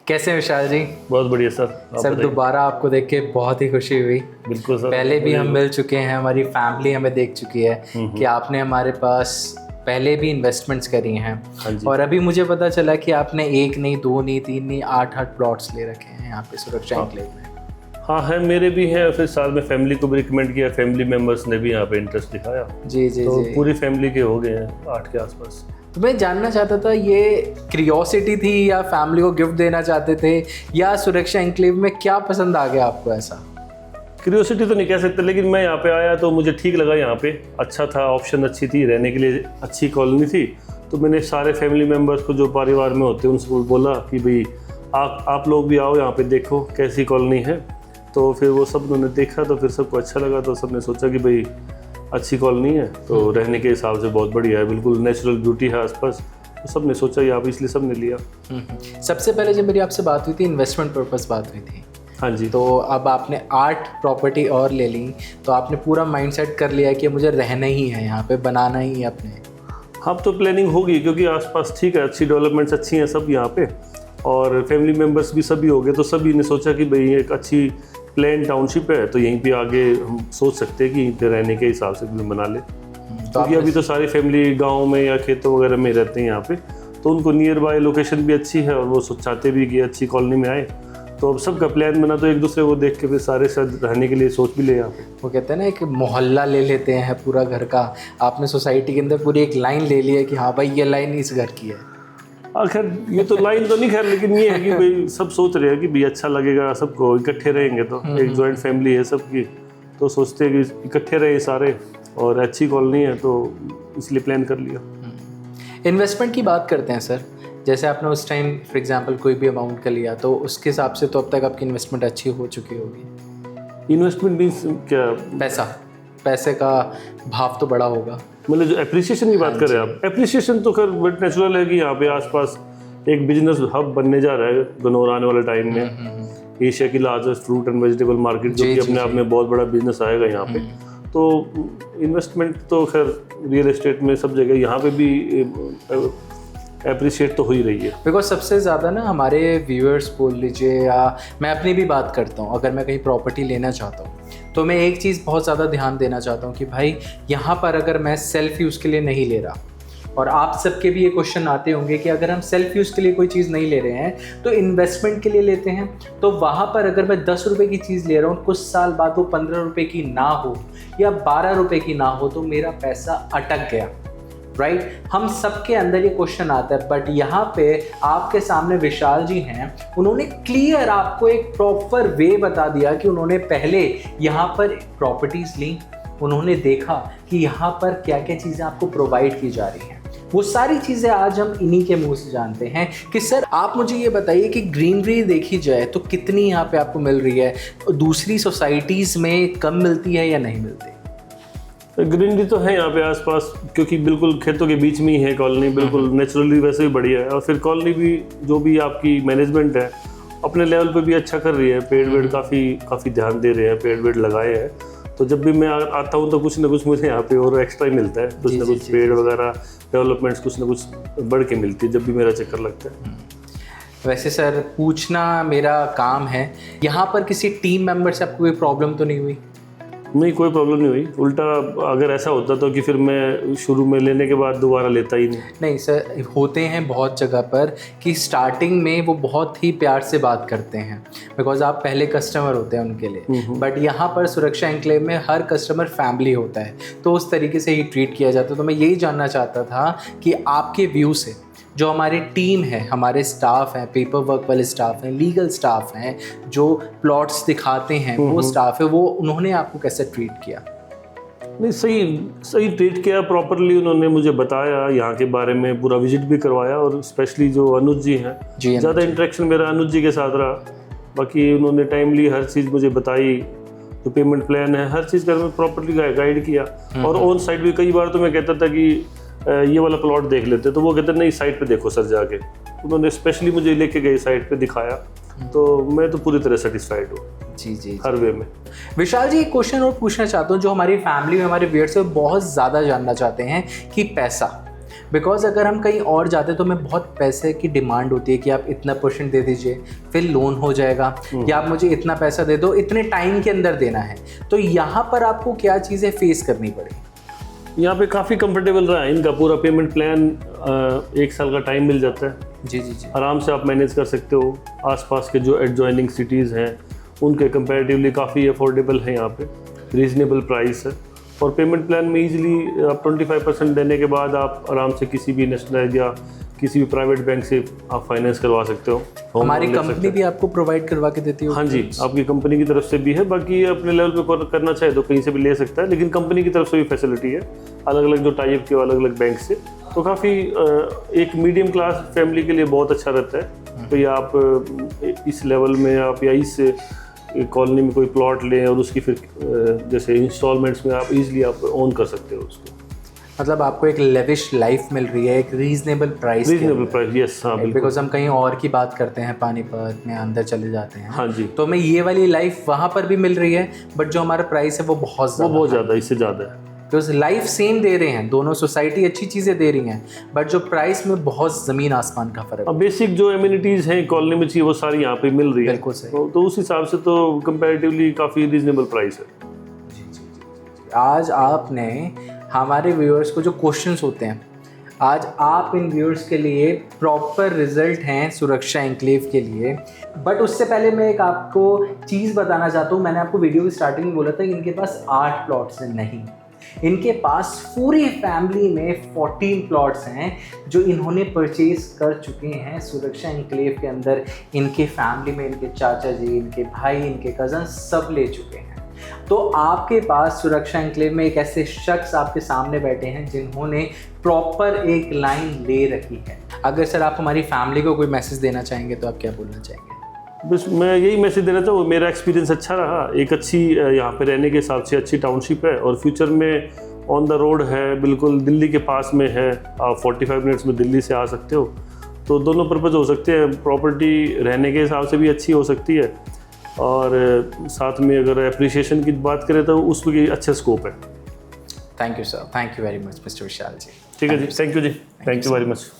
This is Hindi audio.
कैसे हैं विशाल जी? बहुत बढ़िया सर। सर दोबारा आपको देख के बहुत ही खुशी हुई। बिल्कुल सर। पहले भी हम मिल चुके हैं, हमारी फैमिली हमें देख चुकी है कि आपने हमारे पास पहले भी इन्वेस्टमेंट्स करी हैं। और अभी मुझे पता चला कि आपने 1 नहीं, 2 नहीं, 3 नहीं, 8 प्लॉट्स ले रखे हैं यहाँ पे सुरक्षा एन्क्लेव में। हाँ है, मेरे भी हैं। फिर साथ में फैमिली को भी रिकमेंड किया, फैमिली मेंबर्स ने भी यहाँ पे इंटरेस्ट दिखाया। जी जी तो जी। पूरी फैमिली के हो गए हैं 8 के आसपास। तो मैं जानना चाहता था, ये क्यूरियोसिटी थी या फैमिली को गिफ्ट देना चाहते थे, या सुरक्षा एन्क्लेव में क्या पसंद आ गया आपको? ऐसा क्यूरियोसिटी तो नहीं कह सकते, लेकिन मैं यहाँ पे आया तो मुझे ठीक लगा। यहाँ पे अच्छा था, ऑप्शन अच्छी थी, रहने के लिए अच्छी कॉलोनी थी। तो मैंने सारे फैमिली मेम्बर्स को जो परिवार में होते हैं उनको बोला कि भाई आप लोग भी आओ यहाँ पे, देखो कैसी कॉलोनी है। तो फिर वो सब उन्होंने देखा तो फिर सबको अच्छा लगा। तो सबने सोचा कि भाई अच्छी कॉलोनी है, तो रहने के हिसाब से बहुत बढ़िया है, बिल्कुल नेचुरल ब्यूटी है आसपास। तो सबने सोचा यहाँ पे, इसलिए सबने लिया। सबसे पहले जब मेरी आपसे बात हुई थी, इन्वेस्टमेंट पर्पस बात हुई थी। हाँ जी। तो अब आपने 8 प्रॉपर्टी और ले ली, तो आपने पूरा माइंडसेट कर लिया कि मुझे रहना ही है यहाँ पे, बनाना ही है अपने। हाँ, तो प्लानिंग होगी क्योंकि आसपास ठीक है, अच्छी डेवलपमेंट्स अच्छी हैं सब यहाँ पे, और फैमिली मेम्बर्स भी सभी हो गए। तो सभी ने सोचा कि भाई एक अच्छी प्लेन टाउनशिप है, तो यहीं पे आगे हम सोच सकते हैं कि यहीं पे रहने के हिसाब से भी बना ले। क्योंकि अभी तो सारी फैमिली गाँव में या खेतों वगैरह में रहते हैं यहाँ पे, तो उनको नियर बाय लोकेशन भी अच्छी है और वो चाहते भी कि अच्छी कॉलोनी में आए। तो अब सबका प्लान बना, तो एक दूसरे को देख के फिर सारे साथ रहने के लिए सोच भी ले यहाँ पे। वो कहते हैं ना, एक मोहल्ला ले लेते हैं पूरा घर का। आपने सोसाइटी के अंदर पूरी एक लाइन ले ली है कि हाँ भाई ये लाइन इस घर की है। खैर ये तो लाइन तो नहीं, खैर लेकिन ये है कि भाई सब सोच रहे हैं कि भाई अच्छा लगेगा, सबको इकट्ठे रहेंगे तो एक जॉइंट फैमिली है सबकी, तो सोचते हैं कि इकट्ठे रहे सारे, और अच्छी कॉलोनी है तो इसलिए प्लान कर लिया। इन्वेस्टमेंट की बात करते हैं सर। जैसे आपने उस टाइम फॉर एग्जांपल कोई भी अमाउंट का लिया, तो उसके हिसाब से तो अब तक आपकी इन्वेस्टमेंट अच्छी हो चुकी होगी। इन्वेस्टमेंट मीन्स क्या? पैसे का भाव तो बड़ा होगा। मतलब जो एप्रिसिएशन की बात करें आप, एप्रिसिएशन तो खैर बट नेचुरल है कि यहाँ पे आसपास एक बिजनेस हब बनने जा रहा है गनौर आने वाले टाइम में। एशिया की largest fruit and vegetable market, जो कि अपने आप में बहुत बड़ा बिजनेस आएगा यहाँ पे। तो इन्वेस्टमेंट तो खैर रियल एस्टेट में सब जगह यहाँ पे भी अप्रिशिएट तो हो ही रही है। बिकॉज सबसे ज़्यादा ना हमारे व्यूअर्स बोल लीजिए, या मैं अपनी भी बात करता हूँ, अगर मैं कहीं प्रॉपर्टी लेना चाहता हूँ तो मैं एक चीज़ बहुत ज़्यादा ध्यान देना चाहता हूँ कि भाई यहाँ पर अगर मैं सेल्फ यूज़ के लिए नहीं ले रहा, और आप सबके भी ये क्वेश्चन आते होंगे कि अगर हम सेल्फ यूज़ के लिए कोई चीज़ नहीं ले रहे हैं तो इन्वेस्टमेंट के लिए लेते हैं, तो वहाँ पर अगर मैं 10 रुपये की चीज़ ले रहा हूँ, कुछ साल बाद वो 15 रुपये की ना हो या 12 रुपये की ना हो, तो मेरा पैसा अटक गया। राइट हम सबके अंदर ये क्वेश्चन आता है, बट यहाँ पे आपके सामने विशाल जी हैं, उन्होंने क्लियर आपको एक प्रॉपर वे बता दिया कि उन्होंने पहले यहाँ पर प्रॉपर्टीज़ ली, उन्होंने देखा कि यहाँ पर क्या क्या चीज़ें आपको प्रोवाइड की जा रही हैं। वो सारी चीज़ें आज हम इन्हीं के मुंह से जानते हैं कि सर आप मुझे ये बताइए कि ग्रीनरी देखी जाए तो कितनी यहाँ पे आपको मिल रही है, दूसरी सोसाइटीज़ में कम मिलती है या नहीं मिलती? ग्रीनरी तो है यहाँ पे आसपास, क्योंकि बिल्कुल खेतों के बीच में ही है कॉलोनी, बिल्कुल नेचुरली वैसे भी बढ़िया है। और फिर कॉलोनी भी जो भी आपकी मैनेजमेंट है अपने लेवल पे भी अच्छा कर रही है, पेड़ वेड़ काफ़ी ध्यान दे रहे हैं, पेड़ वेड़ लगाए हैं। तो जब भी मैं आता हूँ तो कुछ ना कुछ मुझे यहाँ पे और एक्स्ट्रा ही मिलता है, कुछ ना कुछ पेड़ वगैरह डेवलपमेंट्स कुछ ना कुछ बढ़ के मिलती है जब भी मेरा चक्कर लगता है। वैसे सर पूछना मेरा काम है, यहाँ पर किसी टीम मेंबर से आपको कोई प्रॉब्लम तो नहीं हुई? नहीं, कोई प्रॉब्लम नहीं हुई। उल्टा अगर ऐसा होता तो कि फिर मैं शुरू में लेने के बाद दोबारा लेता ही नहीं सर, होते हैं बहुत जगह पर कि स्टार्टिंग में वो बहुत ही प्यार से बात करते हैं, बिकॉज आप पहले कस्टमर होते हैं उनके लिए। बट यहाँ पर सुरक्षा एन्क्लेव में हर कस्टमर फैमिली होता है, तो उस तरीके से ही ट्रीट किया जाता है। तो मैं यही जानना चाहता था कि आपके व्यू से जो हमारी टीम है, हमारे स्टाफ हैं, पेपर वर्क वाले स्टाफ हैं, लीगल स्टाफ हैं, जो प्लॉट्स दिखाते हैं वो स्टाफ है, वो उन्होंने आपको कैसे ट्रीट किया? नहीं, सही ट्रीट किया प्रॉपरली। उन्होंने मुझे बताया यहाँ के बारे में, पूरा विजिट भी करवाया, और स्पेशली जो अनुज जी हैं, ज़्यादा इंटरेक्शन मेरा अनुज जी के साथ रहा। बाकी उन्होंने टाइमली हर चीज़ मुझे बताई, जो पेमेंट प्लान है हर चीज़ का प्रॉपरली गाइड किया। और ऑन साइड भी कई बार तो मैं कहता था कि ये वाला प्लॉट देख लेते, तो वो कहते नहीं साइट पे देखो सर जाके। उन्होंने स्पेशली मुझे लेके गए साइट पे, दिखाया, तो मैं तो पूरी तरह सेटिस्फाइड हूँ जी हर वे में। विशाल जी एक क्वेश्चन और पूछना चाहता हूँ जो हमारी फैमिली में हमारे व्यूअर्स से बहुत ज़्यादा जानना चाहते हैं कि पैसा बिकॉज अगर हम कहीं और जाते तो हमें बहुत पैसे की डिमांड होती है कि आप इतना % दे दीजिए, फिर लोन हो जाएगा, या आप मुझे इतना पैसा दे दो, इतने टाइम के अंदर देना है। तो यहाँ पर आपको क्या चीज़ें फेस करनी पड़ी? यहाँ पे काफ़ी कंफर्टेबल रहा है, इनका पूरा पेमेंट प्लान 1 साल का टाइम मिल जाता है। जी जी जी, आराम से आप मैनेज कर सकते हो। आसपास के जो एडजॉइनिंग सिटीज़ हैं उनके कंपैरेटिवली काफ़ी अफोर्डेबल है, यहाँ पे रीजनेबल प्राइस है। और पेमेंट प्लान में इजीली आप 25% देने के बाद आप आराम से किसी भी नेशनलाइज या किसी भी प्राइवेट बैंक से आप फाइनेंस करवा सकते हो। हमारी कंपनी भी आपको प्रोवाइड करवा के देती है? हाँ जी, आपकी कंपनी की तरफ से भी है। बाकी अपने लेवल पे करना चाहे तो कहीं से भी ले सकता है, लेकिन कंपनी की तरफ से भी फैसिलिटी है अलग अलग जो टाइप के अलग अलग बैंक से। तो काफ़ी एक मीडियम क्लास फैमिली के लिए बहुत अच्छा रहता है। तो या आप इस लेवल में आप या इस कॉलोनी में कोई प्लॉट लें और उसकी फिर जैसे इंस्टॉलमेंट्स में आप इजीली आप ओन कर सकते हो उसको। मतलब आपको एक लेविश लाइफ मिल रही है एक रीजनेबल प्राइस। यस, हाँ बिल्कुल। बिकॉज हम कहीं और की बात करते हैं, पानीपत में अंदर चले जाते हैं, हाँ जी, तो हमें ये वाली लाइफ वहाँ पर भी मिल रही है, बट जो हमारा प्राइस है वो बहुत ज़्यादा, इससे ज़्यादा है। बिकॉज लाइफ सेम दे रहे हैं दोनों, सोसाइटी अच्छी चीज़ें दे रही हैं, बट जो प्राइस में बहुत ज़मीन आसमान का फ़र्क है। बेसिक जो एमिनिटीज़ हैं कॉलोनी में चाहिए वो सारी यहाँ पे मिल रही है। बिल्कुल सही। तो उस हिसाब से तो कंपैरेटिवली काफ़ी रीजनेबल प्राइस है। आज आपने हमारे व्यूअर्स को जो क्वेश्चंस होते हैं, आज आप इन व्यूअर्स के लिए प्रॉपर रिजल्ट हैं सुरक्षा एन्क्लेव के लिए। बट उससे पहले मैं एक आपको चीज़ बताना चाहता हूँ। मैंने आपको वीडियो की स्टार्टिंग में बोला था कि इनके पास 8 प्लॉट्स हैं, नहीं, इनके पास पूरी फैमिली में 14 प्लॉट्स हैं जो इन्होंने परचेज कर चुके हैं सुरक्षा एन्क्लेव के अंदर। इनके फैमिली में इनके चाचा जी, इनके भाई, इनके कज़न सब ले चुके हैं। तो आपके पास सुरक्षा एन्क्लेव में एक ऐसे शख्स आपके सामने बैठे हैं जिन्होंने प्रॉपर एक लाइन ले रखी है। अगर सर आप हमारी फैमिली को कोई मैसेज देना चाहेंगे तो आप क्या बोलना चाहेंगे? बस मैं यही मैसेज देना चाहूँ, मेरा एक्सपीरियंस अच्छा रहा। एक अच्छी यहाँ पे रहने के हिसाब से अच्छी टाउनशिप है और फ्यूचर में ऑन द रोड है, बिल्कुल दिल्ली के पास में है। आप 45 मिनट्स में दिल्ली से आ सकते हो। तो दोनों पर्पज़ हो सकते हैं, प्रॉपर्टी रहने के हिसाब से भी अच्छी हो सकती है और साथ में अगर एप्रिसिएशन की बात करें तो उसमें भी अच्छा स्कोप है। Thank you sir, thank you very much mister Vishal ji. ठीक है जी, थैंक यू जी, थैंक यू वेरी मच।